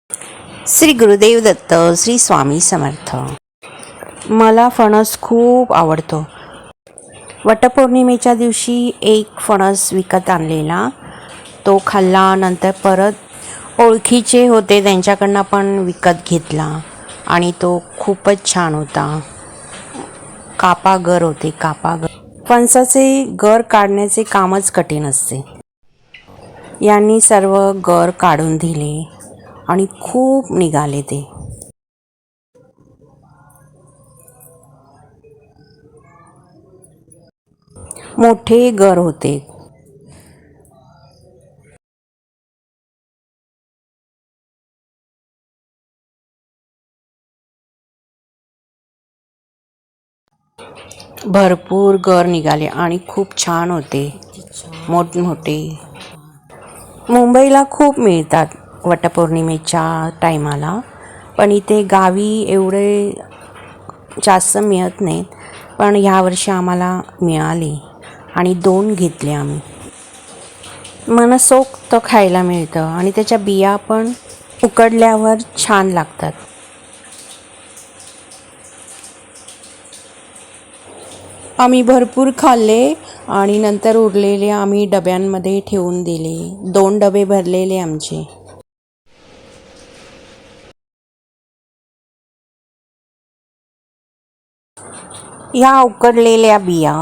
श्री गुरुदेव दत्त, श्री स्वामी समर्थ. मला फणस खूप आवडतो. वटपौर्णिमेच्या दिवशी एक फणस विकत आणलेला, तो खाल्ला. नंतर परत ओळखीचे होते त्यांच्याकडनं पण विकत घेतला आणि तो खूपच छान होता. कापागर होते, कापागर. फणसाचे गर काढण्याचे कामच कठीण असते. यांनी सर्व गर काढून दिले आणि खूप निघाले ते. मोठे गर होते. भरपूर गर निघाले आणि खूप छान होते, मोठमोठे. मुंबईला खूप मिळतात वटपौर्णिमेच्या टायमाला, पण इथे गावी एवढे जास्त मिळत नाहीत. पण ह्यावर्षी आम्हाला मिळाले आणि 2 घेतले आम्ही. मनसोक्त खायला मिळतं आणि त्याच्या बिया पण उकडल्यावर छान लागतात. आम्ही भरपूर खाल्ले आणि नंतर उरलेले आम्ही डब्यांमध्ये ठेवून दिले. 2 डबे भरलेले आमचे. ह्या उकडलेल्या बिया